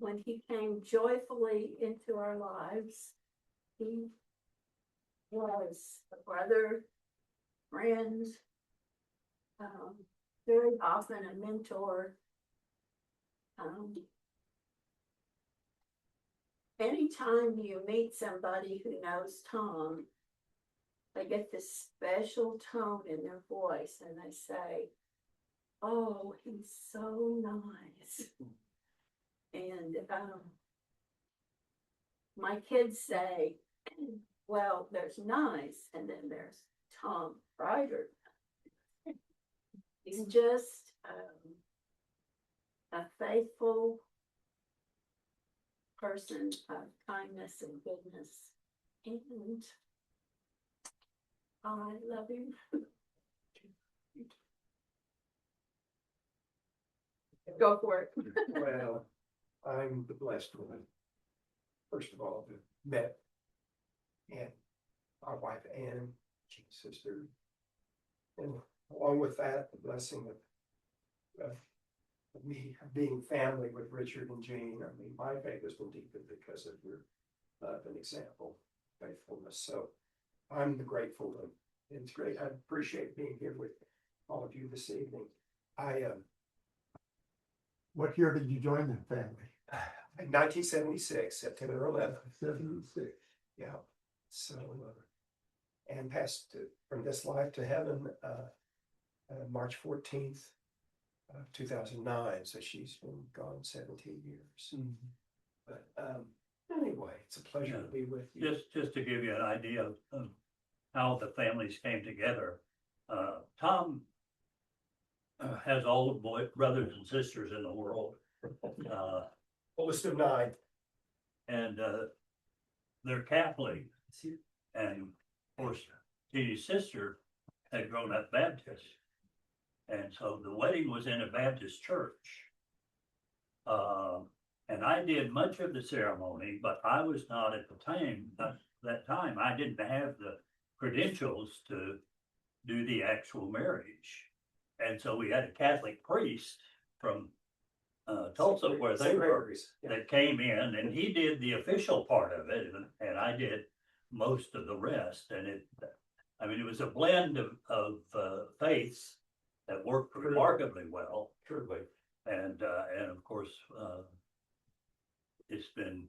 when he came joyfully into our lives, he was a brother, friend, very often a mentor. Anytime you meet somebody who knows Tom, they get this special tone in their voice and they say, "Oh, he's so nice." And my kids say, "Well, there's nice, and then there's Tom Creider." He's just a faithful person of kindness and goodness, and I love him. Go for it. Well, I'm the blessed one, first of all, to met and my wife Ann, Jean's sister, and along with that, the blessing of me being family with Richard and Jane. I mean, my faith has been deepened because of your love and example, faithfulness. So I'm the grateful one. And it's great. I appreciate being here with all of you this evening. What year did you join the family? In 1976, September 11th. 76. Yeah. So, and passed from this life to heaven March 14th, 2009. So she's been gone 17 years. Mm-hmm. But anyway, it's a pleasure to be with you. Just to give you an idea of how the families came together, Tom has all the brothers and sisters in the world. Oldest of 9. And they're Catholic. And of course, his sister had grown up Baptist. And so the wedding was in a Baptist church. And I did much of the ceremony, but I was not at the time, that time, I didn't have the credentials to do the actual marriage. And so we had a Catholic priest from Tulsa, where they were, that came in, and he did the official part of it, and I did most of the rest. And it was a blend of faiths that worked remarkably well. Truly. And of course, it's been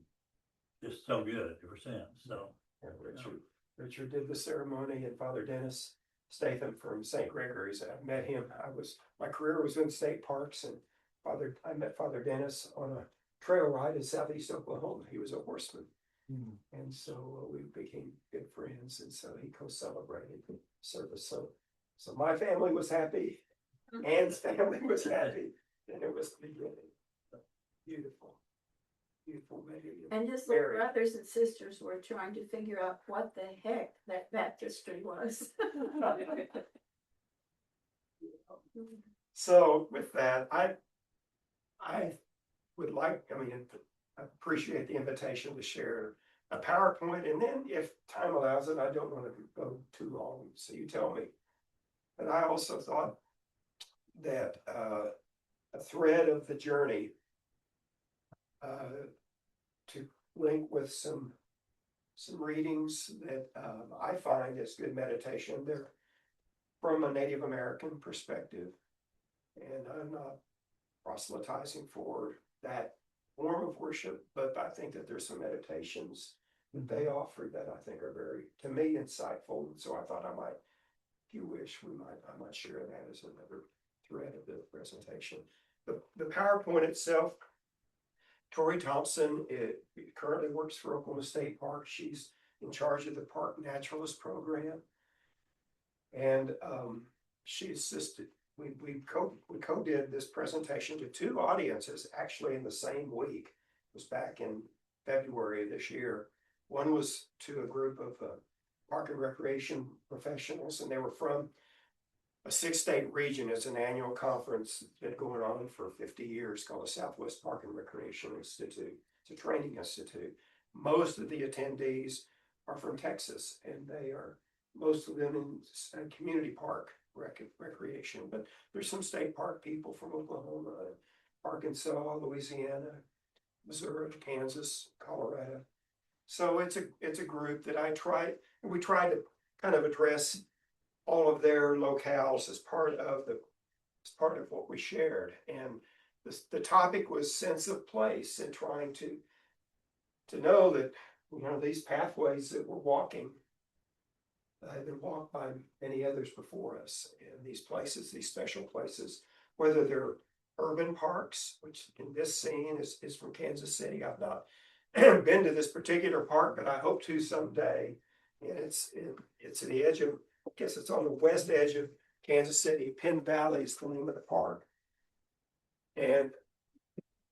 just so good ever since. So Richard did the ceremony, and Father Dennis Statham from St. Gregory's. I met him. My career was in state parks, and I met Father Dennis on a trail ride in southeast Oklahoma. He was a horseman. Mm-hmm. And so we became good friends, and so he co-celebrated the service. So my family was happy, Ann's family was happy, and it was the beginning. Beautiful. Beautiful baby. And his little brothers and sisters were trying to figure out what the heck that baptistry was. So with that, I would like, I appreciate the invitation to share a PowerPoint, and then if time allows it, I don't want to go too long, so you tell me. But I also thought that a thread of the journey to link with some readings that I find as good meditation. They're from a Native American perspective, and I'm not proselytizing for that form of worship, but I think that there's some meditations that they offer that I think are very, to me, insightful. And so I thought I might share that as another thread of the presentation. The PowerPoint itself, Tori Thompson currently works for Oklahoma State Park. She's in charge of the Park Naturalist Program, and she assisted. We co-did this presentation to 2 audiences actually in the same week. It was back in February of this year. One was to a group of park and recreation professionals, and they were from a 6-state region. It's an annual conference that's been going on for 50 years called the Southwest Park and Recreation Institute. It's a training institute. Most of the attendees are from Texas, and most of them in community park recreation, but there's some state park people from Oklahoma, Arkansas, Louisiana, Missouri, Kansas, Colorado. So it's a group that we try to kind of address all of their locales as part of what we shared. And the topic was sense of place and trying to know that, these pathways that we're walking have been walked by many others before us. And these places, these special places, whether they're urban parks, which in this scene is from Kansas City. I've not been to this particular park, but I hope to someday. And it's at the edge of, I guess it's on the west edge of Kansas City. Penn Valley is the name of the park. And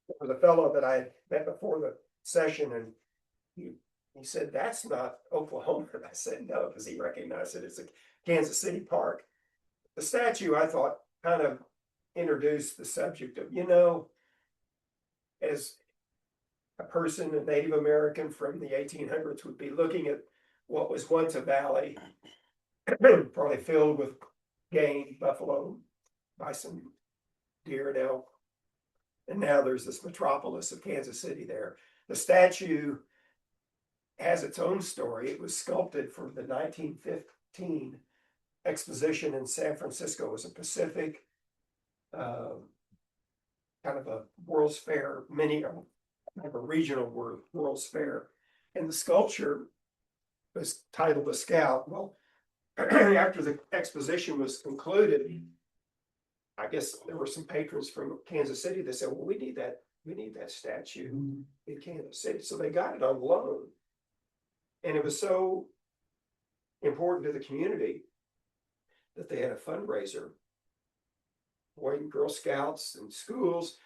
there was a fellow that I had met before the session, and he said, "That's not Oklahoma." And I said, "No," because he recognized it as a Kansas City park. The statue, I thought, kind of introduced the subject of, as a person, a Native American from the 1800s, would be looking at what was once a valley, probably filled with game, buffalo, bison, deer, and elk. And now there's this metropolis of Kansas City there. The statue has its own story. It was sculpted for the 1915 exposition in San Francisco. It was a Pacific, kind of a World's Fair, kind of a regional World's Fair. And the sculpture was titled The Scout. Well, after the exposition was concluded, I guess there were some patrons from Kansas City that said, "Well, we need that statue in Kansas City." So they got it on loan. And it was so important to the community that they had a fundraiser. Boy and Girl Scouts and schools,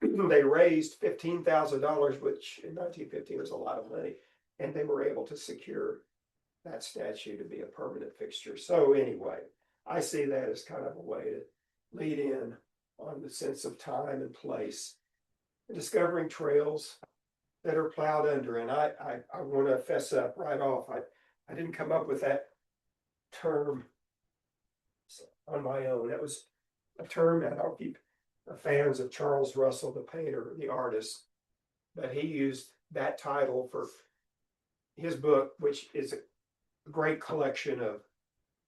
they raised $15,000, which in 1915 was a lot of money. And they were able to secure that statue to be a permanent fixture. So anyway, I see that as kind of a way to lead in on the sense of time and place, and discovering trails that are plowed under. And I want to fess up right off. I didn't come up with that term on my own. That was a term that I'll keep fans of Charles Russell, the painter, the artist, but he used that title for his book, which is a great collection of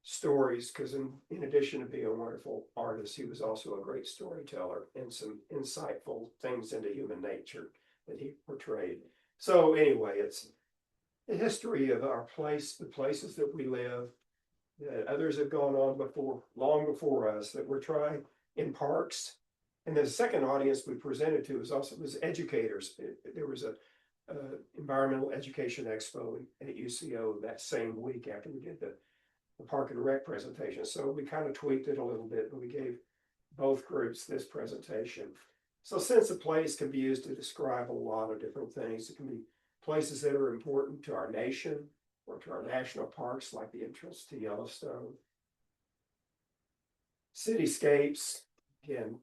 stories, because in addition to being a wonderful artist, he was also a great storyteller and some insightful things into human nature that he portrayed. So anyway, it's the history of our place, the places that we live, that others have gone on before, long before us, that we're trying in parks. And the second audience we presented to was educators. There was a environmental education expo at UCO that same week after we did the Park and Rec presentation. So we kind of tweaked it a little bit, but we gave both groups this presentation. So sense of place can be used to describe a lot of different things. It can be places that are important to our nation or to our national parks, like the entrance to Yellowstone. Cityscapes, again,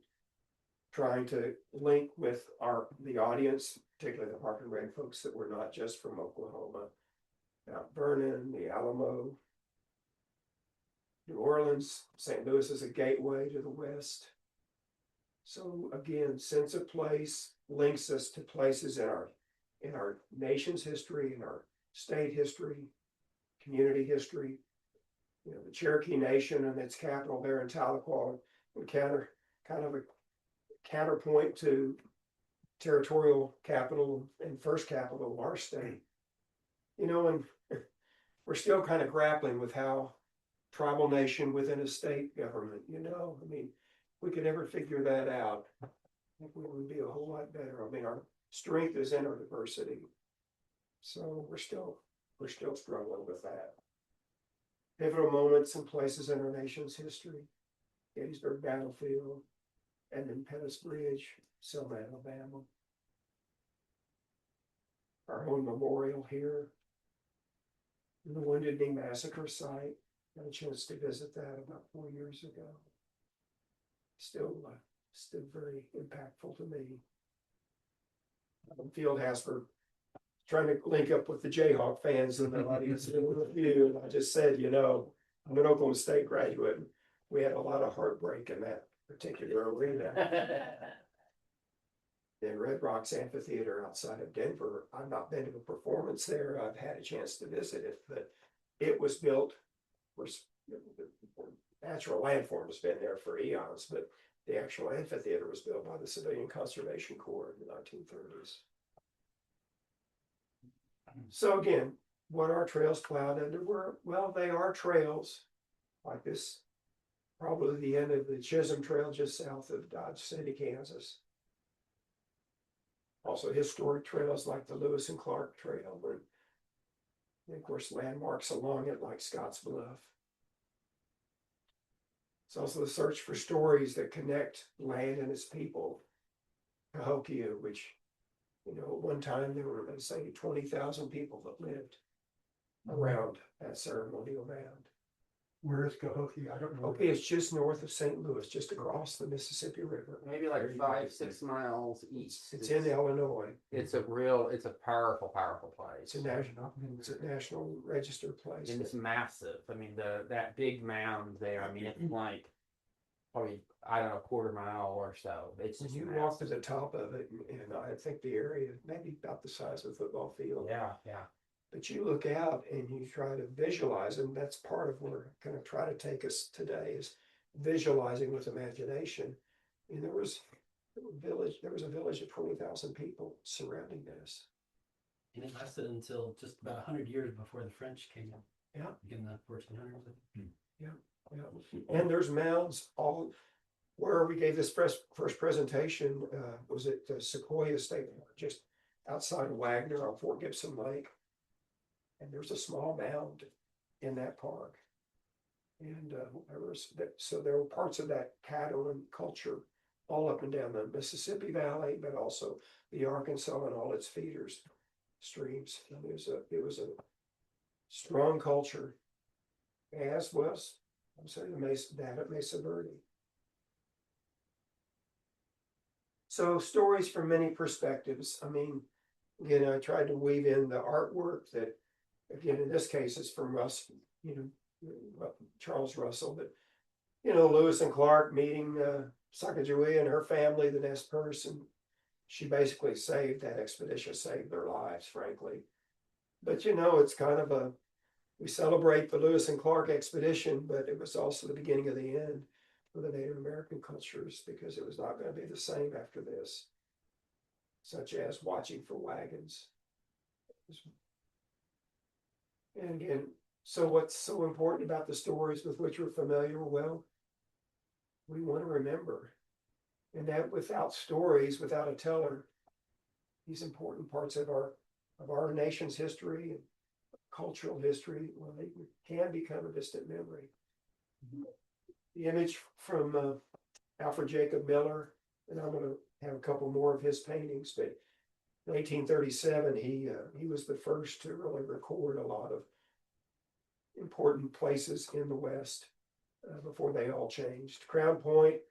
trying to link with the audience, particularly the Park and Rec folks that were not just from Oklahoma. Mount Vernon, the Alamo, New Orleans, St. Louis is a gateway to the West. So again, sense of place links us to places in our nation's history, in our state history, community history. The Cherokee Nation and its capital there in Tahlequah, and kind of a counterpoint to territorial capital and first capital of our state. And we're still kind of grappling with how tribal nation within a state government, we could ever figure that out, I think we would be a whole lot better. Our strength is in our diversity. So we're still struggling with that. Pivotal moments and places in our nation's history: Gettysburg Battlefield, and then Pettus Bridge, Selma, Alabama. Our own memorial here, the Wounded Knee Massacre site. Got a chance to visit that about 4 years ago. Still very impactful to me. Fieldhouse, for trying to link up with the Jayhawk fans in the audience with you. And I just said, I'm an Oklahoma State graduate. We had a lot of heartbreak in that particular arena. Then Red Rocks Amphitheater outside of Denver, I've not been to a performance there, I've had a chance to visit it, but it was built, was, natural landform has been there for eons, but the actual amphitheater was built by the Civilian Conservation Corps in the 1930s. So again, what are trails plowed under? Well, they are trails like this, probably the end of the Chisholm Trail just south of Dodge City, Kansas. Also historic trails like the Lewis and Clark Trail, and of course landmarks along it like Scotts Bluff. It's also the search for stories that connect land and its people. Cahokia, which, you know, at one time there were, let's say, 20,000 people that lived around that ceremonial mound. Where is Cahokia? I don't know. Cahokia is just north of St. Louis, just across the Mississippi River. Maybe like 5-6 miles east. It's in Illinois. It's a powerful place. It's a national register place. And it's massive. I mean, that big mound there, I mean, it's like probably, I don't know, a quarter mile or so. It's just You massive. walk to the top of it, and I think the area maybe about the size of a football field. Yeah. But you look out and you try to visualize, and that's part of where I kind of try to take us today is visualizing with imagination. And there was a village of 20,000 people surrounding this. And it lasted until just about 100 years before the French came in. Yeah. In the 1400s. Yeah. And there's mounds all where we gave this first presentation, was at Sequoia State Park, just outside of Wagner on Fort Gibson Lake. And there's a small mound in that park. And there were parts of that Catalan culture all up and down the Mississippi Valley, but also the Arkansas and all its feeders, streams. And it was a strong culture, as was, I'm saying, that at Mesa Verde. So stories from many perspectives. I mean, again, I tried to weave in the artwork that, again, in this case, is from Charles Russell, but, Lewis and Clark meeting Sacagawea and her family, the Nez Perce, and she basically saved that expedition, saved their lives, frankly. But, it's kind of we celebrate the Lewis and Clark expedition, but it was also the beginning of the end for the Native American cultures, because it was not going to be the same after this, such as watching for wagons. And again, so what's so important about the stories with which we're familiar? Well, we want to remember. And that without stories, without a teller, these important parts of our nation's history and cultural history, well, they can become a distant memory. The image from Alfred Jacob Miller, and I'm going to have a couple more of his paintings, but in 1837, he was the first to really record a lot of important places in the West before they all changed. Crown Point,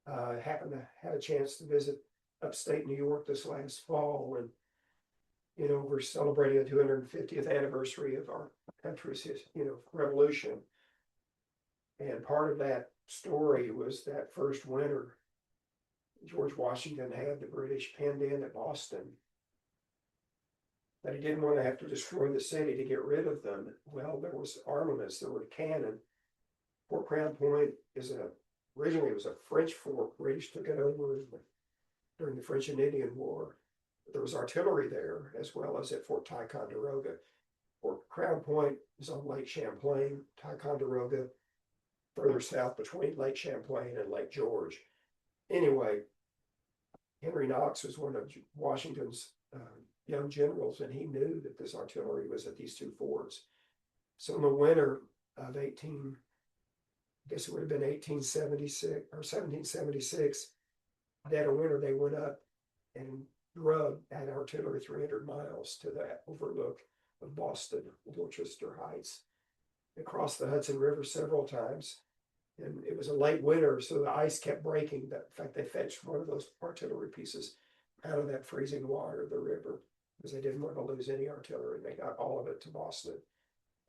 happened to have a chance to visit upstate New York this last fall, and we're celebrating the 250th anniversary of our country's revolution. And part of that story was that first winter George Washington had the British penned in at Boston, that he didn't want to have to destroy the city to get rid of them. Well, there was armaments, there were cannon. Fort Crown Point originally it was a French fort. British took it over during the French and Indian War. There was artillery there, as well as at Fort Ticonderoga. Fort Crown Point is on Lake Champlain, Ticonderoga further south between Lake Champlain and Lake George. Anyway, Henry Knox was one of Washington's young generals, and he knew that this artillery was at these two forts. So in the winter of 1876 or 1776, dead of winter, they went up and drug that artillery 300 miles to that overlook of Boston, Dorchester Heights. They crossed the Hudson River several times, and it was a late winter, so the ice kept breaking. In fact, they fetched one of those artillery pieces out of that freezing water of the river because they didn't want to lose any artillery. They got all of it to Boston,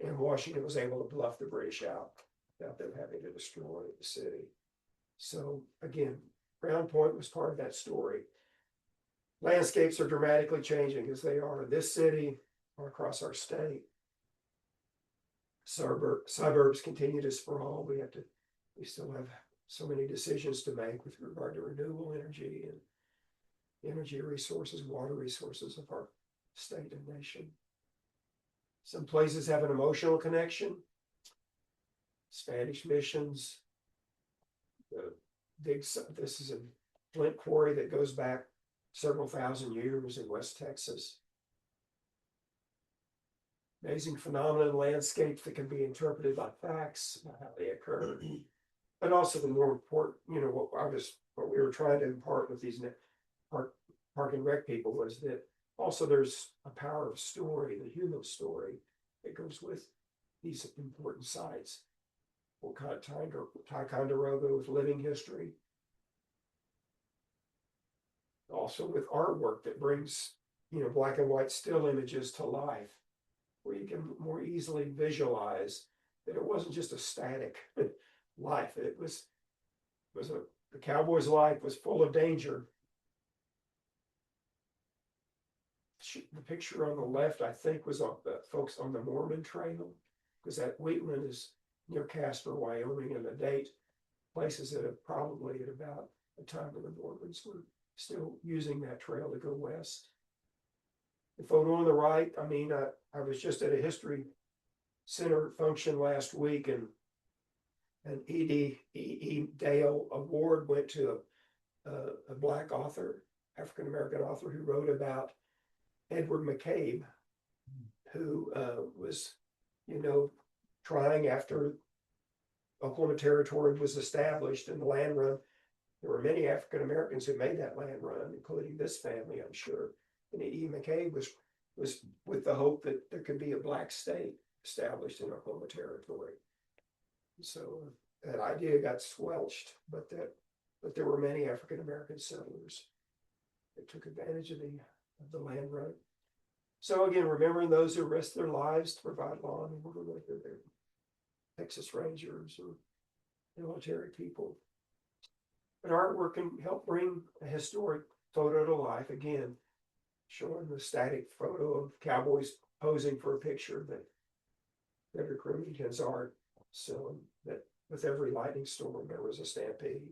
and Washington was able to bluff the British out without them having to destroy the city. So again, Crown Point was part of that story. landscapes are dramatically changing as they are in this city or across our state. Suburbs continue to sprawl. We still have so many decisions to make with regard to renewable energy and energy resources, water resources of our state and nation. Some places have an emotional connection. Spanish missions. This is a flint quarry that goes back several thousand years in West Texas. Amazing phenomenon, landscapes that can be interpreted by facts, by how they occur. But also the more important, what we were trying to impart with these park and rec people was that also there's a power of story, the human story that goes with these important sites. Ticonderoga with living history. Also with artwork that brings, black and white still images to life, where you can more easily visualize that it wasn't just a static life. The cowboy's life was full of danger. The picture on the left, I think, was of the folks on the Mormon Trail, because that Wheatland is near Casper, Wyoming, and the date places it probably at about the time when the Mormons were still using that trail to go west. The photo on the right, I was just at a history center function last week, and an E. Dale Award went to a Black author, African American author, who wrote about Edward McCabe, who was, trying after Oklahoma Territory was established and the land run. There were many African Americans who made that land run, including this family, I'm sure. And E. McCabe was with the hope that there could be a Black state established in Oklahoma Territory. So that idea got squelched, but there were many African American settlers that took advantage of the land run. So again, remembering those who risked their lives to provide law and order, whether they're Texas Rangers or military people. But artwork can help bring a historic photo to life. Again, showing the static photo of cowboys posing for a picture that Frederick Remington's art. So that with every lightning storm, there was a stampede.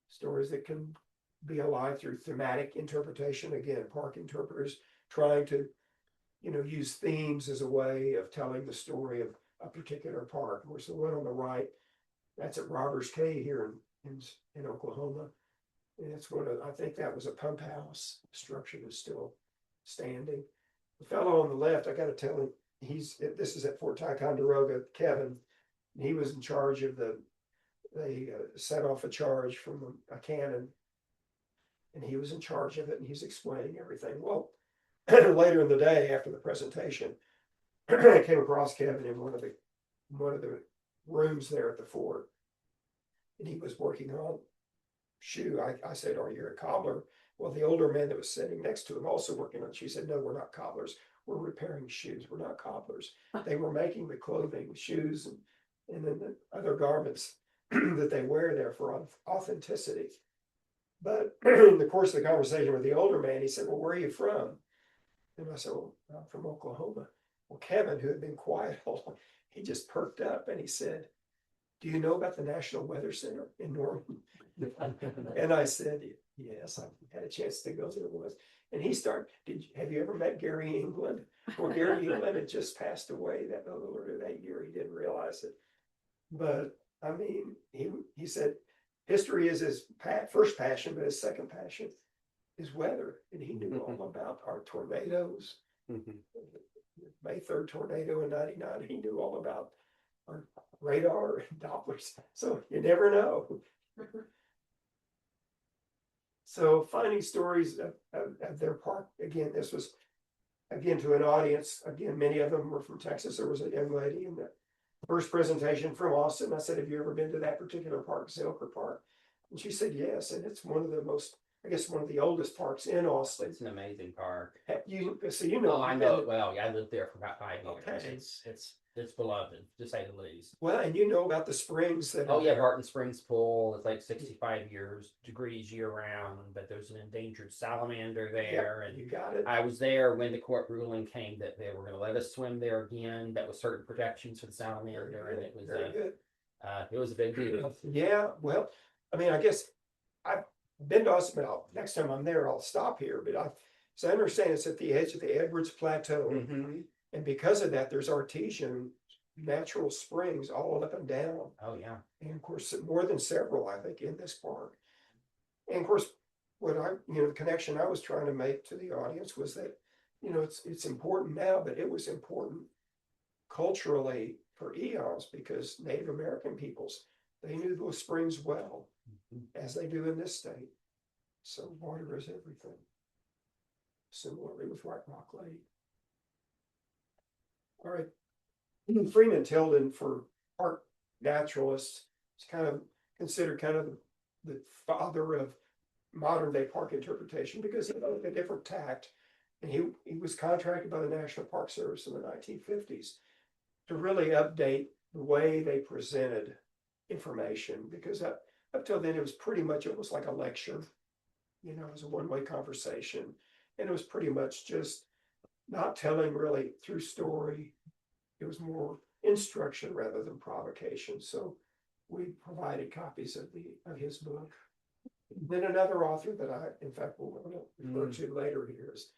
Stories that can be alive through thematic interpretation. Again, park interpreters trying to, use themes as a way of telling the story of a particular park. Of course, the one on the right, that's at Robbers Cay here in Oklahoma. And it's I think that was a pump house. The structure is still standing. The fellow on the left, I got to tell him, this is at Fort Ticonderoga, Kevin. He was in charge of they set off a charge from a cannon, and he was in charge of it, and he's explaining everything. Well, later in the day after the presentation, I came across Kevin in one of the rooms there at the fort, and he was working on shoe. I said, "Are you a cobbler?" Well, the older man that was sitting next to him also working on shoes said, "No, we're not cobblers. We're repairing shoes. We're not cobblers." They were making the clothing, shoes, and then the other garments that they wear there for authenticity. But in the course of the conversation with the older man, he said, "Well, where are you from?" And I said, "Well, I'm from Oklahoma." Well, Kevin, who had been quiet all along, he just perked up and he said, "Do you know about the National Weather Center in Norman?" And I said, "Yes, I had a chance to go there once." And he started, "Have you ever met Gary England?" Well, Gary England had just passed away that year. He didn't realize it. But he said history is his first passion, but his second passion is weather. And he knew all about our tornadoes. May 3rd tornado in '99. He knew all about our radar and Dopplers. So you never know. So finding stories of their park. Again, this was, to an audience. Again, many of them were from Texas. There was a young lady in the first presentation from Austin. I said, "Have you ever been to that particular park, Zilker Park?" And she said, "Yes." And it's one of the most I guess, one of the oldest parks in Austin. It's an amazing park. So you know. Oh, I know it well. Yeah, I lived there for about 5 years. Okay. It's beloved, to say the least. Well, and you know about the springs that. Oh are yeah, there. Barton Springs Pool. It's like 65 degrees year round, but there's an endangered salamander there, Yep, and you got it. I was there when the court ruling came that they were going to let us swim there again. That was certain protections for the salamander, and Very good. it was a big deal. Yeah, well, I mean, I guess I've been to Austin, but next time I'm there, I'll stop here. So I understand it's at the edge of the Edwards Plateau. Mhm. And because of that, there's artesian natural springs all up and down. Oh yeah. And of course, more than several, I think, in this park. And of course, the connection I was trying to make to the audience was that, it's important now, but it was important culturally for eons because Native American peoples, they knew those springs well, as they do in this state. So water is everything. Similarly with White Rock Lake. All right. Freeman Tilden, for park naturalists, is kind of considered kind of the father of modern day park interpretation because he took a different tact. And he was contracted by the National Park Service in the 1950s to really update the way they presented information, because up till then it was pretty much almost like a lecture. It was a one-way conversation, and it was pretty much just not telling really through story. It was more instruction rather than provocation. So we provided copies of his book. Then another author that I, in fact, will refer to later here is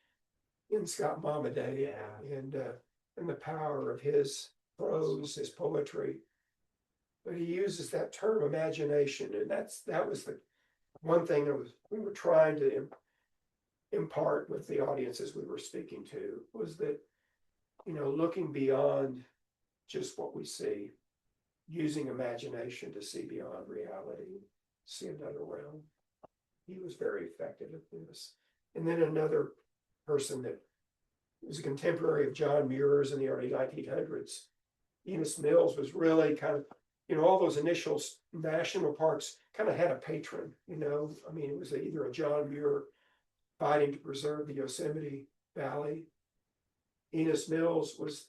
Ian Scott Momaday, and the power of his prose, his poetry. But he uses that term imagination, and that was the one thing we were trying to impart with the audiences we were speaking to, was that, looking beyond just what we see, using imagination to see beyond reality, see another realm. He was very effective at this. And then another person that was a contemporary of John Muir's in the early 1900s, Enos Mills, was really kind of, all those initial national parks kind of had a patron, I mean, it was either a John Muir fighting to preserve the Yosemite Valley. Enos Mills was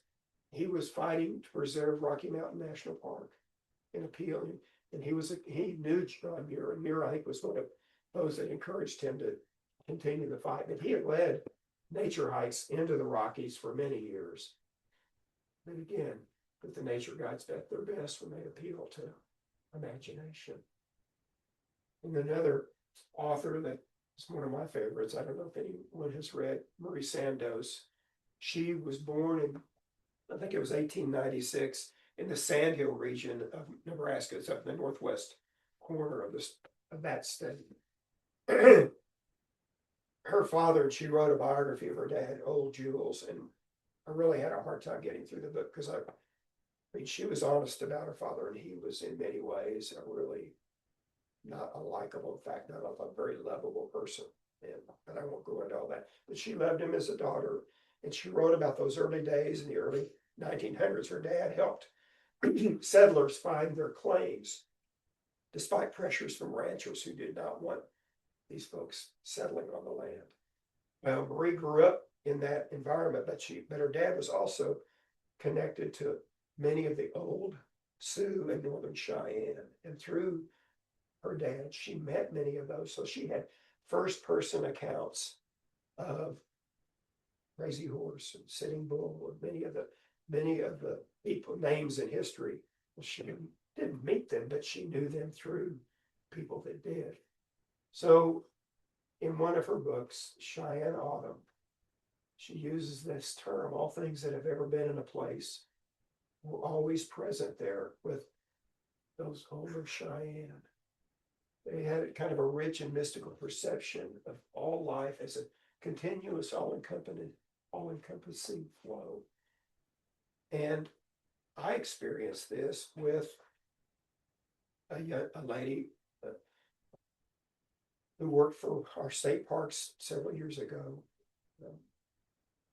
fighting to preserve Rocky Mountain National Park and appealing. And he knew John Muir, and Muir, I think, was one of those that encouraged him to continue the fight. But he had led nature hikes into the Rockies for many years. But again, but the nature guides at their best when they appeal to imagination. And another author that is one of my favorites, I don't know if anyone has read, Marie Sandoz. She was born in, I think it was 1896, in the Sandhill region of Nebraska. It's up in the northwest corner of that state. Her father, she wrote a biography of her dad, Old Jules, and I really had a hard time getting through the book because she was honest about her father, and he was in many ways a really not a likable, in fact, not a very lovable person. But I won't go into all that. But she loved him as a daughter, and she wrote about those early days in the early 1900s. Her dad helped settlers find their claims, despite pressures from ranchers who did not want these folks settling on the land. Well, Marie grew up in that environment, but her dad was also connected to many of the old Sioux and Northern Cheyenne, and through her dad, she met many of those. So she had first-person accounts of Crazy Horse and Sitting Bull, and many of the people names in history. Well, she didn't meet them, but she knew them through people that did. So in one of her books, Cheyenne Autumn, she uses this term: all things that have ever been in a place were always present there with those older Cheyenne. They had kind of a rich and mystical perception of all life as a continuous, all-encompassing flow. And I experienced this with a lady who worked for our state parks several years ago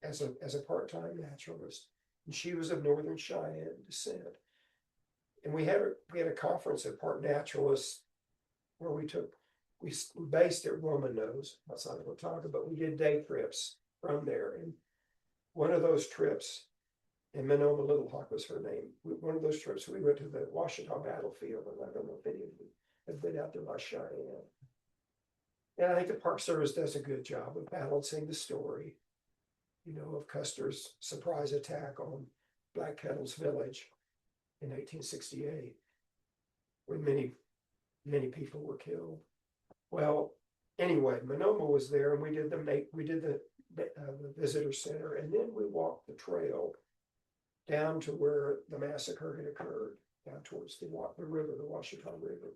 as a part-time naturalist, and she was of Northern Cheyenne descent. And we had a conference at Park Naturalists where we took we based at Roman Nose outside of Watauga, but we did day trips from there. And one of those trips, and Monoma Little Hawk was her name. One of those trips, we went to the Washita battlefield, and I don't know if any of you have been out there by Cheyenne. And I think the Park Service does a good job of balancing the story, you know, of Custer's surprise attack on Black Kettle's village in 1868, when many people were killed. Well, anyway, Monoma was there, and we did the visitor center, and then we walked the trail down to where the massacre had occurred, down towards the river, the Washita River.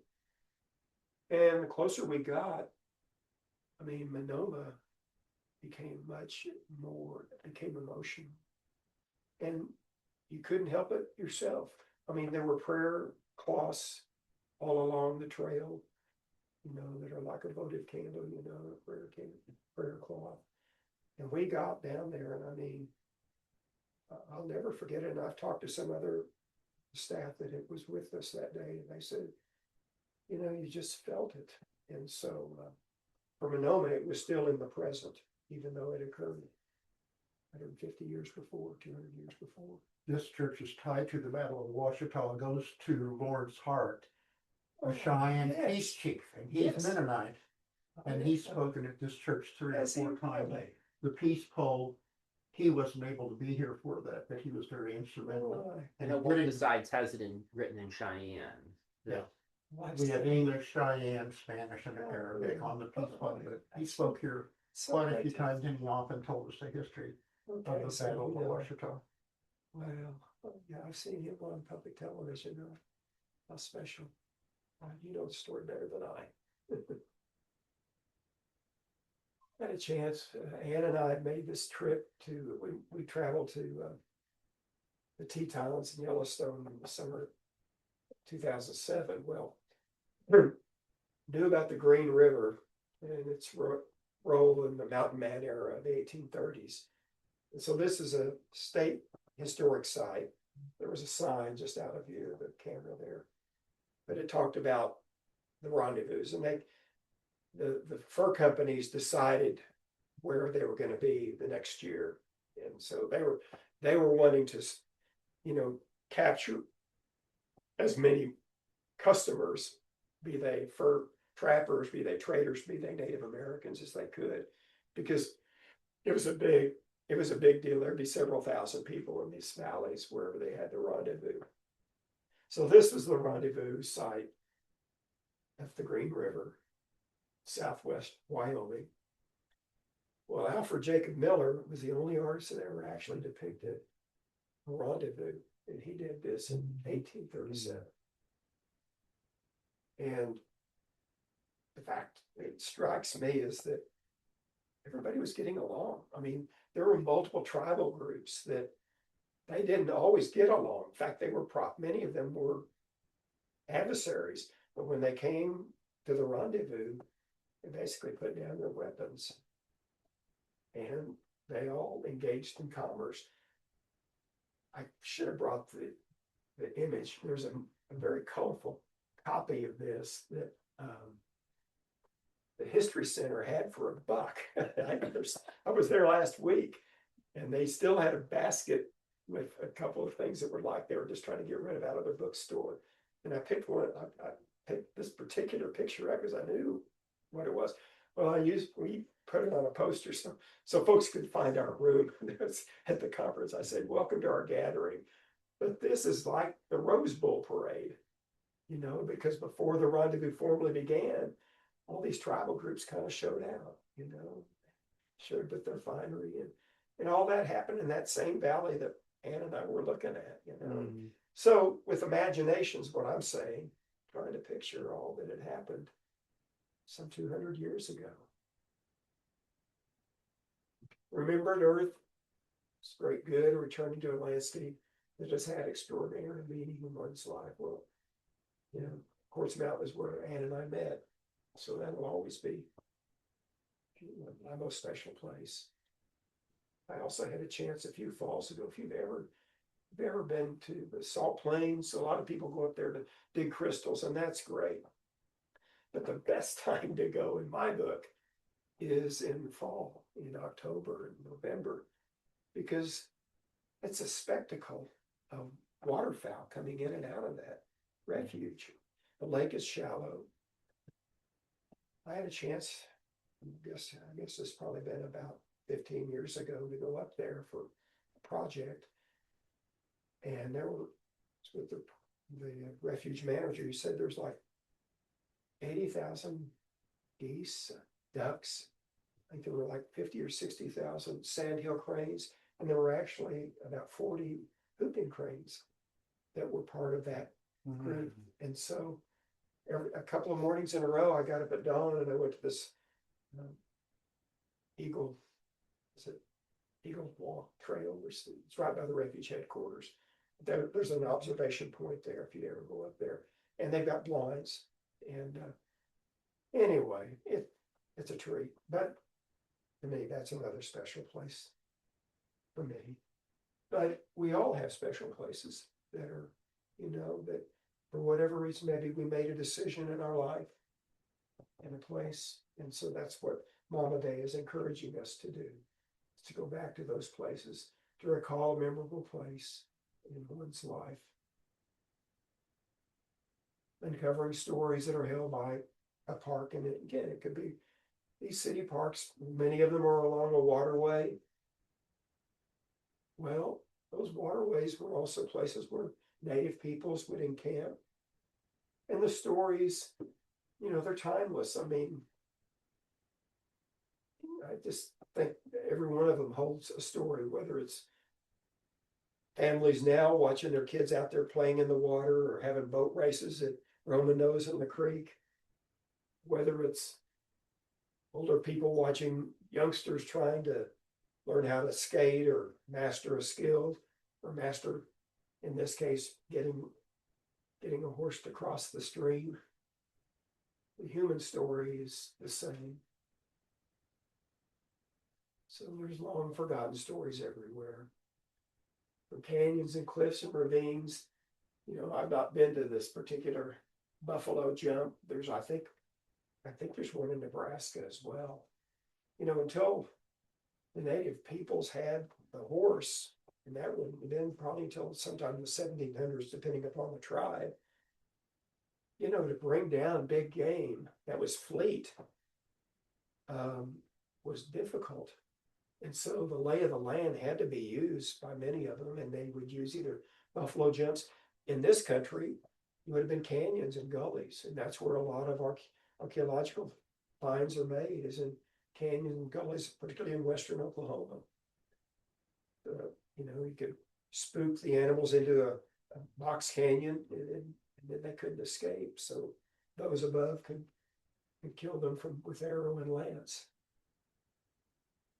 And the closer we got, I mean, Monoma became emotional. And you couldn't help it yourself. I mean, there were prayer cloths all along the trail, you know, that are like a votive candle, you know, a prayer cloth. And we got down there, and I mean, I'll never forget it. And I've talked to some other staff that it was with us that day, and they said, you know, you just felt it. And so for Monoma, it was still in the present, even though it occurred 150 years before, 200 years before. This church is tied to the Battle of Washita, goes to Lawrence Hart, a Oh, Cheyenne yes. peace chief, and he's Yes. Mennonite, and he's spoken at this church 3 or Has he 4 times. really? The peace poll, he wasn't able to be here for that, but he was very instrumental. I know one of the sides has it written in Cheyenne. Yeah. We have English, Cheyenne, Spanish, and Arabic on the peace poll, but he spoke here quite a few times, and he often told us the history of the so Battle you of know. Washita. Well, yeah, I've seen him on public television. How special. You know the story better than I. Had a chance, Ann and I made this trip we traveled to the Tetons in Yellowstone in the summer of 2007. Well, knew about the Green River and its role in the Mountain Man era of the 1830s. And so this is a state historic site. There was a sign just out of view of the camera there, but it talked about the rendezvous, and the fur companies decided where they were going to be the next year, and so they were wanting to, you know, capture as many customers, be they fur trappers, be they traders, be they Native Americans, as they could, because it was a big deal. There'd be several thousand people in these valleys wherever they had the rendezvous. So this was the rendezvous site of the Green River, southwest Wyoming. Well, Alfred Jacob Miller was the only artist that ever actually depicted a rendezvous, and he did this in 1837. And the fact it strikes me is that everybody was getting along. I mean, there were multiple tribal groups that they didn't always get along. In fact, many of them were adversaries, but when they came to the rendezvous, they basically put down their weapons and they all engaged in commerce. I should have brought the image. There's a very colorful copy of this that the History Center had for $1. I was there last week, and they still had a basket with a couple of things that were like they were just trying to get rid of out of their bookstore. And I picked one. I picked this particular picture out because I knew what it was. Well, we put it on a poster so folks could find our room at the conference. I said, "Welcome to our gathering." But this is like the Rose Bowl parade, you know, because before the rendezvous formally began, all these tribal groups kind of showed out, you know, showed with their finery, and all that happened in that same valley that Ann and I were looking at, you know. Mm. So with imagination's what I'm saying, trying to picture all that had happened some 200 years ago. Remembered Earth, it's great good, returning to a landscape that has had extraordinary meaning in one's life. Well, you know, Quartz Mountain is where Ann and I met, so that'll always be my most special place. I also had a chance a few falls ago. If you've ever been to the Salt Plains, a lot of people go up there to dig crystals, and that's great. But the best time to go in my book is in the fall, in October and November, because it's a spectacle of waterfowl coming in and out of that refuge. The lake is shallow. I had a chance, I guess it's probably been about 15 years ago, to go up there for a project. And there were, with the refuge manager, he said there's like 80,000 geese, ducks. I think there were like 50 or 60,000 sandhill cranes, and there were actually about 40 whooping cranes that were part of that group. And so a couple of mornings in a row, I got up at dawn and I went to this Eagle Walk Trail, which it's right by the refuge headquarters. There's an observation point there if you ever go up there, and they've got blinds. And anyway, it's a treat. But to me, that's another special place for me. But we all have special places that are, that for whatever reason, maybe we made a decision in our life in a place. And so that's what Mama Day is encouraging us to do, to go back to those places, to recall a memorable place in one's life. Uncovering stories that are held by a park. And again, it could be these city parks, many of them are along a waterway. Well, those waterways were also places where native peoples would encamp. And the stories, they're timeless. I mean, I just think every one of them holds a story, whether it's families now watching their kids out there playing in the water or having boat races at Romano's in the creek, whether it's older people watching youngsters trying to learn how to skate or master a skill, or master, in this case, getting a horse to cross the stream. The human story is the same. So there's long forgotten stories everywhere. From canyons and cliffs and ravines. I've not been to this particular buffalo jump. I think there's one in Nebraska as well. Until the native peoples had the horse, and that wouldn't have been probably until sometime in the 1700s, depending upon the tribe. To bring down big game that was fleet was difficult. And so the lay of the land had to be used by many of them, and they would use either buffalo jumps. In this country, it would have been canyons and gullies, and that's where a lot of archaeological finds are made, is in canyons and gullies, particularly in western Oklahoma. You could spook the animals into a box canyon, and then they couldn't escape. So those above could kill them with arrow and lance.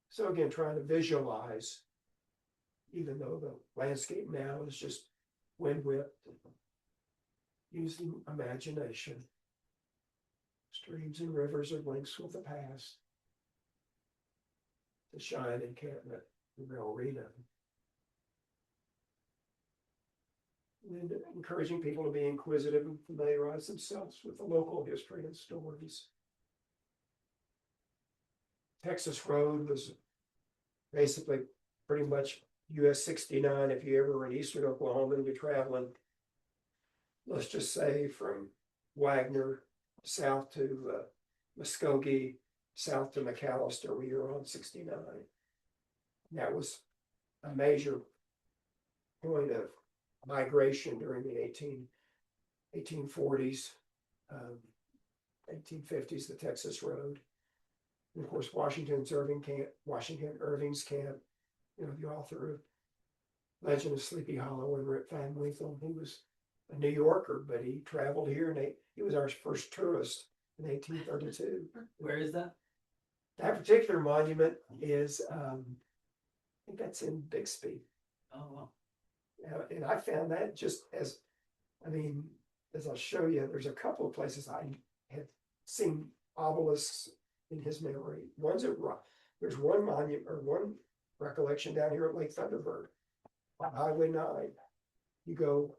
So again, trying to visualize, even though the landscape now is just wind whipped, using imagination. Streams and rivers are links with the past. The shine encampment, the real arena. And encouraging people to be inquisitive and familiarize themselves with the local history and stories. Texas Road was basically pretty much US 69. If you ever were in eastern Oklahoma and you're traveling, let's just say from Wagner south to Muskogee, south to McAllister, where you're on 69. And that was a major point of migration during the 1840s, 1850s, the Texas Road. And of course, Washington Irving's camp, the author of Legend of Sleepy Hollow and Rip Van Winkle. He was a New Yorker, but he traveled here, and he was our first tourist in 1832. Where is that? That particular monument is, I think that's in Bixby. Oh, wow. And I found that just as I'll show you, there's a couple of places I have seen obelisks in his memory. There's one monument or one recollection down here at Lake Thunderbird on Highway 9. You go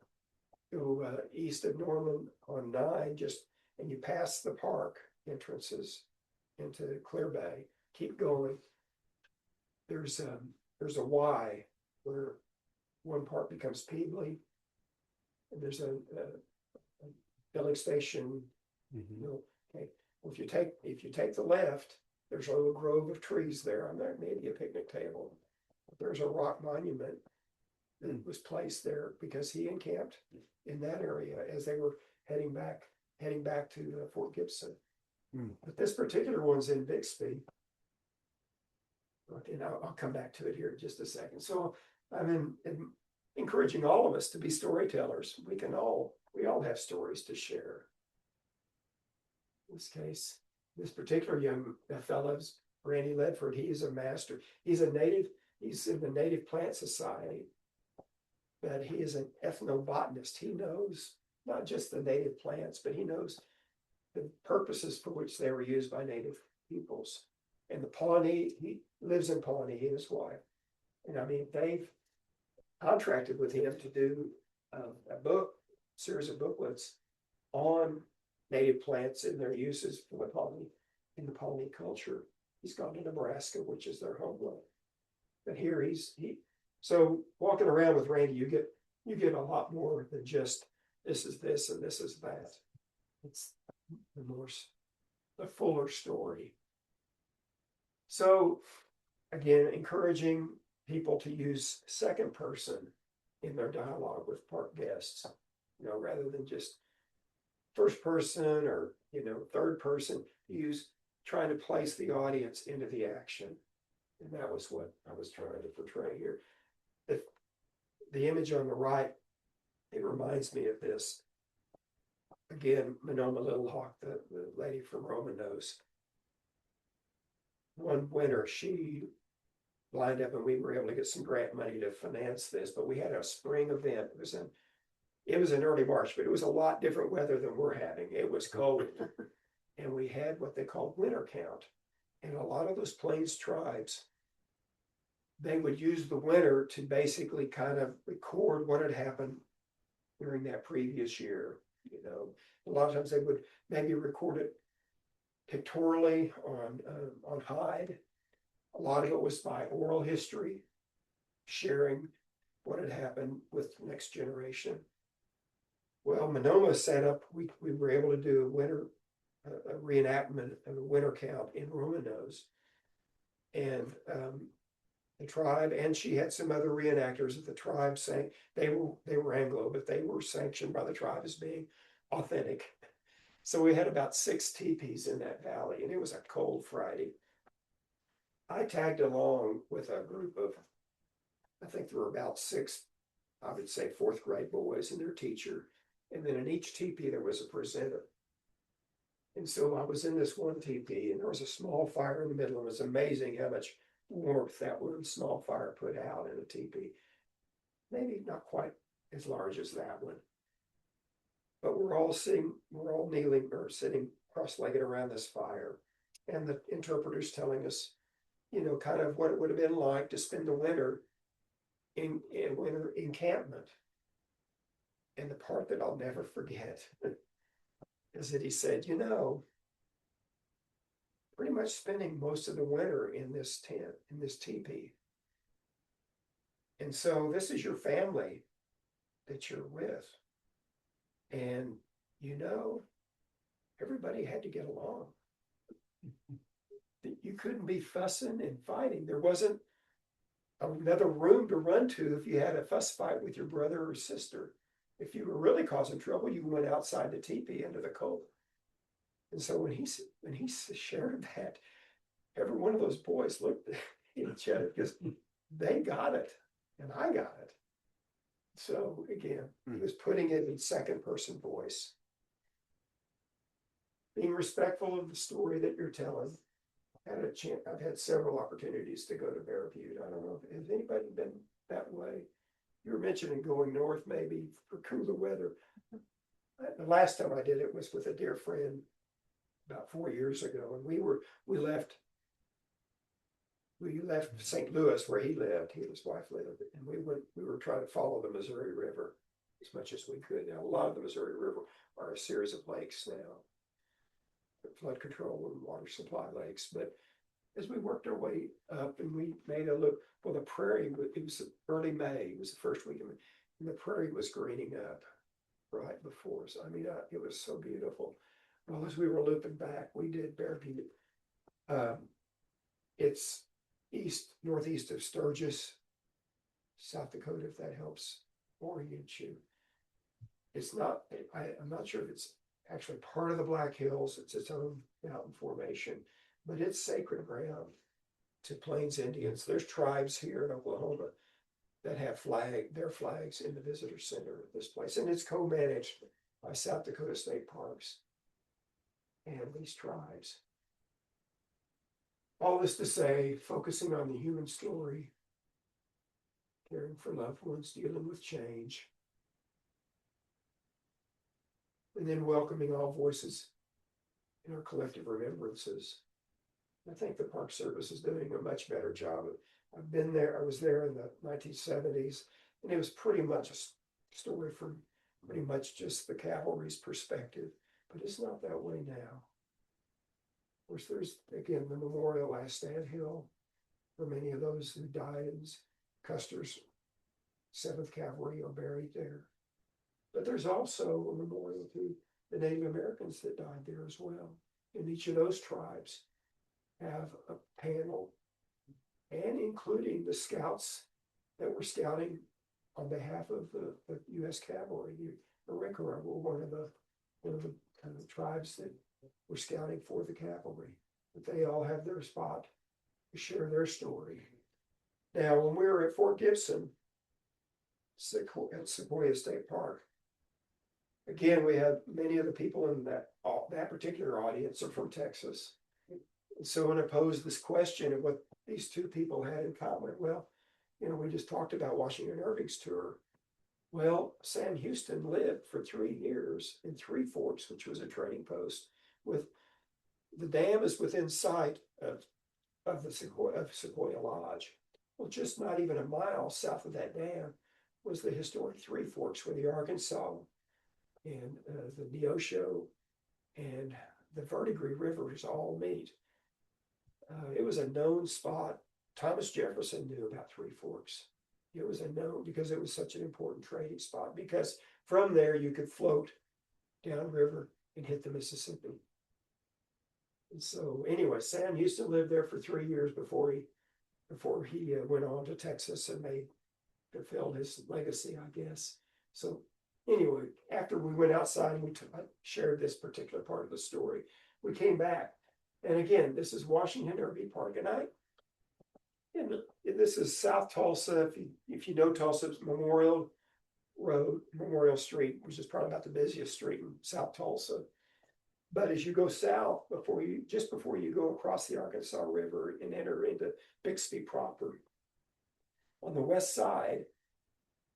east of Norman on 9, just and you pass the park entrances into Clear Bay, keep going. There's a Y where one part becomes Peebly, and there's a filling station. Okay. Well, if you take the left, there's a little grove of trees there. I'm not maybe a picnic table. There's a rock monument that was placed there because he encamped in that area as they were heading back to Fort Gibson. But this particular one's in Bixby. And I'll come back to it here in just a second. So I'm encouraging all of us to be storytellers. We all have stories to share. In this case, this particular young fellow's Randy Ledford. He is a master. He's in the Native Plant Society, but he is an ethnobotanist. He knows not just the native plants, but he knows the purposes for which they were used by native peoples. And the Pawnee, he lives in Pawnee, he and his wife. And I mean, they've contracted with him to do a series of booklets on native plants and their uses for the Pawnee, in the Pawnee culture. He's gone to Nebraska, which is their homeland. But here so walking around with Randy, you get a lot more than just this is this and this is that. It's the fuller story. So again, encouraging people to use second person in their dialogue with park guests, rather than just first person or, third person. Trying to place the audience into the action. And that was what I was trying to portray here. The image on the right, it reminds me of this. Again, Monoma Little Hawk, the lady from Roman Nose. One winter, she lined up and we were able to get some grant money to finance this, but we had a spring event. It was in early March, but it was a lot different weather than we're having. It was cold. And we had what they called winter count. And a lot of those Plains tribes, they would use the winter to basically kind of record what had happened during that previous year. A lot of times they would maybe record it pictorially on hide. A lot of it was by oral history, sharing what had happened with the next generation. Well, Monoma set up, we were able to do a reenactment of a winter count in Roman Nose. And the tribe, and she had some other reenactors of the tribe saying they were Anglo, but they were sanctioned by the tribe as being authentic. So we had about 6 teepees in that valley, and it was a cold Friday. I tagged along with a group of, I think there were about 6, I would say 4th grade boys and their teacher. And then in each teepee, there was a presenter. And so I was in this one teepee, and there was a small fire in the middle. It was amazing how much warmth that one small fire put out in a teepee. Maybe not quite as large as that one. But we're all kneeling or sitting cross-legged around this fire. And the interpreter's telling us, kind of what it would have been like to spend the winter in winter encampment. And the part that I'll never forget is that he said, pretty much spending most of the winter in this tent, in this teepee. And so this is your family that you're with. And everybody had to get along. You couldn't be fussing and fighting. There wasn't another room to run to if you had a fuss fight with your brother or sister. If you were really causing trouble, you went outside the teepee into the cold. And so when he shared that, every one of those boys looked at each other because they got it and I got it. So again, he was putting it in second person voice. Being respectful of the story that you're telling. I've had several opportunities to go to Bear Butte. I don't know, has anybody been that way? You were mentioning going north maybe for cooler weather. The last time I did it was with a dear friend about 4 years ago, and we left St. Louis where he lived, he and his wife lived, and we were trying to follow the Missouri River as much as we could. Now, a lot of the Missouri River are a series of lakes now. flood control and water supply lakes. But as we worked our way up and we made a look, well, the prairie, it was early May, it was the first week of May, and the prairie was greening up right before us. I mean, it was so beautiful. Well, as we were looping back, we did Bear Butte. It's northeast of Sturgis, South Dakota, if that helps orient you. It's not, I'm not sure if it's actually part of the Black Hills, it's its own mountain formation, but it's sacred ground to Plains Indians. There's tribes here in Oklahoma that have their flags in the visitor center of this place, and it's co-managed by South Dakota State Parks and these tribes. All this to say, focusing on the human story, caring for loved ones, dealing with change, and then welcoming all voices in our collective remembrances. I think the Park Service is doing a much better job. I've been there, I was there in the 1970s, and it was pretty much a story from pretty much just the cavalry's perspective, but it's not that way now. Of course, there's, again, the memorial at Stand Hill for many of those who died, and Custer's 7th Cavalry are buried there. But there's also a memorial to the Native Americans that died there as well. And each of those tribes have a panel, and including the scouts that were scouting on behalf of the U.S. Cavalry. The Arikara were one of the tribes that were scouting for the cavalry. But they all have their spot to share their story. Now, when we were at Fort Gibson, at Sequoia State Park, again, we have many of the people in that particular audience are from Texas. And so when I posed this question of what these two people had in common, well, we just talked about Washington Irving's tour. Well, Sam Houston lived for 3 years in Three Forks, which was a trading post. With the dam is within sight of Sequoia Lodge. Well, just not even a mile south of that dam was the historic Three Forks, where the Arkansas and the Neosho and the Verdigris rivers all meet. It was a known spot. Thomas Jefferson knew about Three Forks. It was a known because it was such an important trading spot, because from there you could float downriver and hit the Mississippi. And so anyway, Sam Houston lived there for 3 years before he went on to Texas and fulfilled his legacy, I guess. So anyway, after we went outside and I shared this particular part of the story, we came back. And again, this is Washington Irving Park. And this is South Tulsa. If you know Tulsa, Memorial Street, which is probably about the busiest street in South Tulsa. But as you go south, just before you go across the Arkansas River and enter into Bixby proper, on the west side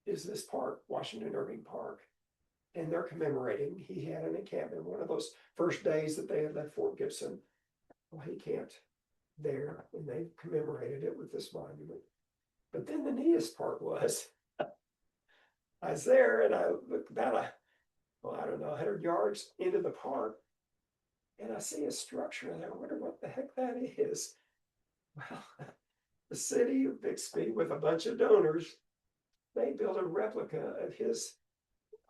is this park, Washington Irving Park. And they're commemorating, he had an encampment, one of those first days that they had left Fort Gibson. Well, he camped there, and they commemorated it with this monument. But then the neatest part was, I was there and I looked about 100 yards into the park, and I see a structure, and I wonder what the heck that is. Well, the city of Bixby, with a bunch of donors, they built a replica of his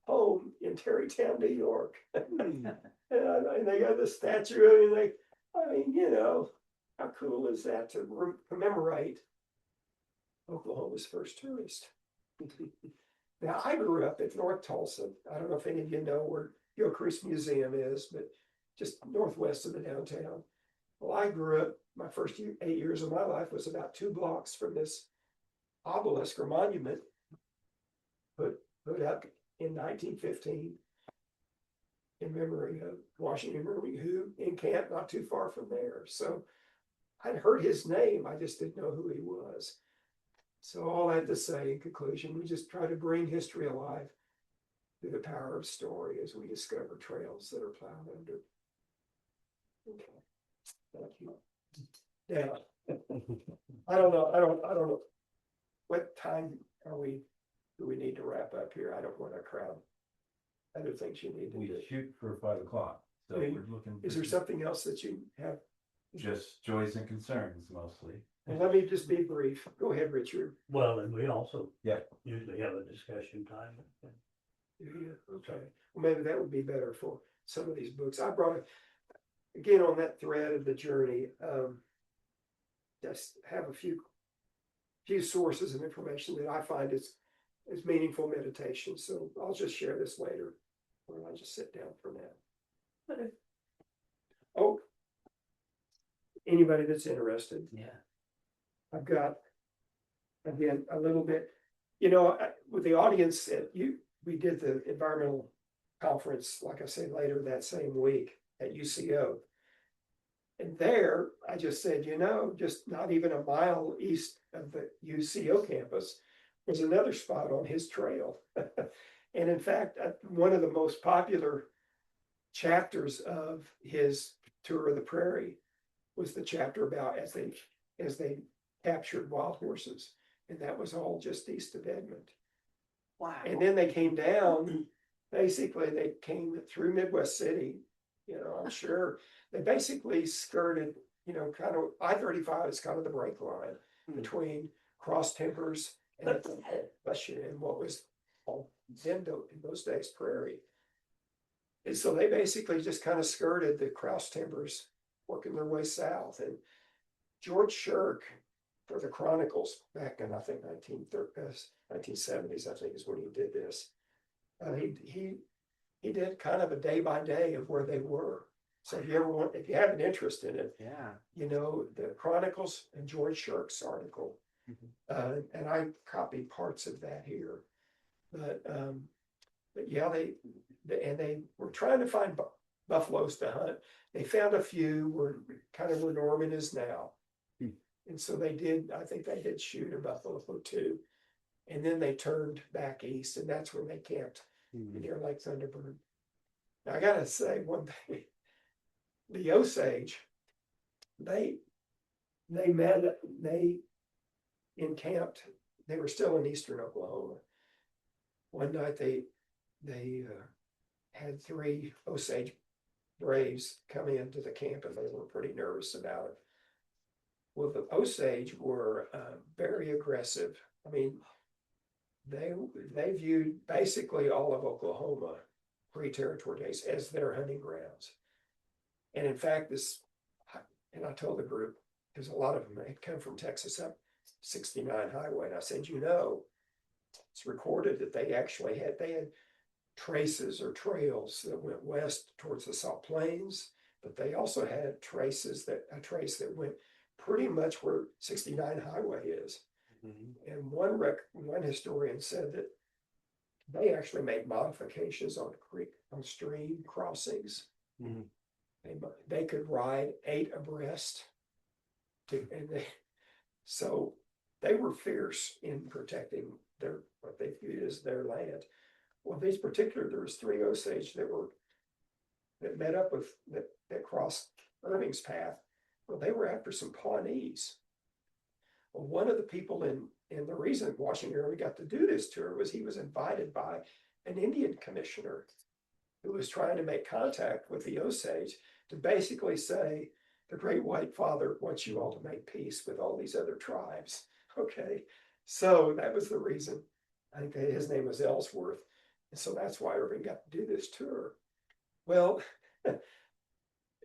home in Tarrytown, New York. And they got the statue, and how cool is that to commemorate Oklahoma's first tourist? Now, I grew up at North Tulsa. I don't know if any of you know where Gilchrist Museum is, but just northwest of the downtown. Well, I grew up, my first 8 years of my life was about 2 blocks from this obelisk or monument put up in 1915 in memory of Washington Irving, who encamped not too far from there. So I'd heard his name, I just didn't know who he was. So all that to say, in conclusion, we just try to bring history alive through the power of story as we discover trails that are plowed under. Okay, thank you. Now, I don't know. What time do we need to wrap up here? I don't want to crowd other things you need to We do. shoot for 5 o'clock. So Okay. we're looking. Is for there something else that you have? Just joys and concerns mostly. And let me just be brief. Go ahead, Richard. Well, and we also. Yeah. Usually have a discussion time. Yeah, okay. Well, maybe that would be better for some of these books. I brought it, again, on that thread of the journey, just have a few sources of information that I find is meaningful meditation. So I'll just share this later, or I'll just sit down for now. Oh, anybody that's interested, Yeah. I've got, again, a little bit, you know, with the audience, we did the environmental conference, like I said, later that same week at UCO. And there, I just said, you know, just not even a mile east of the UCO campus was another spot on his trail. And in fact, one of the most popular chapters of his tour of the prairie was the chapter about as they captured wild horses. And that was all just east of Edmond. Wow. And then they came down, basically they came through Midwest City, you know, I'm sure. They basically skirted, you know, kind of I-35 is kind of the break line between Cross Timbers and what was all then in those days prairie. And so they basically just kind of skirted the Cross Timbers, working their way south. And George Shirk, for the Chronicles back in I think 1970s, I think is when he did this. He did kind of a day by day of where they were. So if you have an interest in it, Yeah. you know, the Chronicles and George Shirk's article, and I copied parts of that here. But yeah, they were trying to find buffaloes to hunt. They found a few where Norman is now. And so I think they did shoot a buffalo or two. And then they turned back east, and that's when they camped near Lake Thunderbird. Now, I gotta say one thing, the Osage, they encamped, they were still in eastern Oklahoma. One night they had 3 Osage Braves come into the camp, and they were pretty nervous about it. Well, the Osage were very aggressive. I mean, they viewed basically all of Oklahoma pre-territory days as their hunting grounds. And in fact, and I told the group, because a lot of them had come from Texas up 69 highway, and I said, you know, it's recorded that they had traces or trails that went west towards the Salt Plains, but they also had a trace that went pretty much where 69 highway is. And one historian said that they actually made modifications on stream crossings. They could ride 8 abreast, so they were fierce in protecting what they viewed as their land. Well, there was 3 Osage that met up with that crossed Irving's path. Well, they were after some Pawnees. Well, one of the people and the reason Washington Irving got to do this tour was he was invited by an Indian commissioner who was trying to make contact with the Osage to basically say, the Great White Father wants you all to make peace with all these other tribes. Okay, so that was the reason. I think his name was Ellsworth. And so that's why Irving got to do this tour. Well,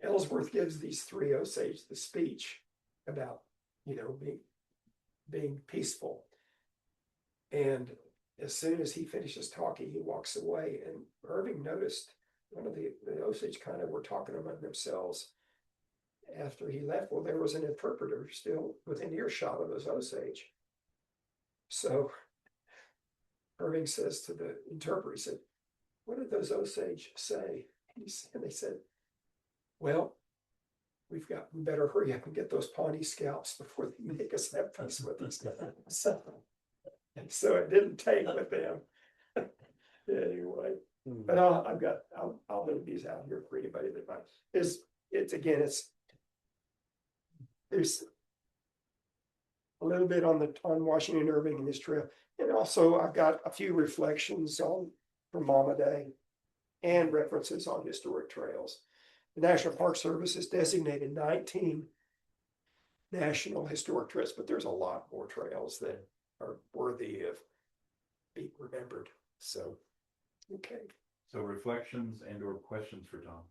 Ellsworth gives these 3 Osage the speech about, you know, being peaceful. And as soon as he finishes talking, he walks away. And Irving noticed one of the Osage kind of were talking among themselves after he left. Well, there was an interpreter still within earshot of those Osage. So Irving says to the interpreter, he said, what did those Osage say? And they said, well, we better hurry up and get those Pawnee scalps before they make us have peace with us. So it didn't take with them. Anyway, but I'll leave these out here for anybody that might. There's a little bit on Washington Irving and his trail, and also I've got a few reflections from Mama Day and references on historic trails. The National Park Service has designated 19 National Historic Trails, but there's a lot more trails that are worthy of being remembered. So, okay. So reflections and or questions for Tom?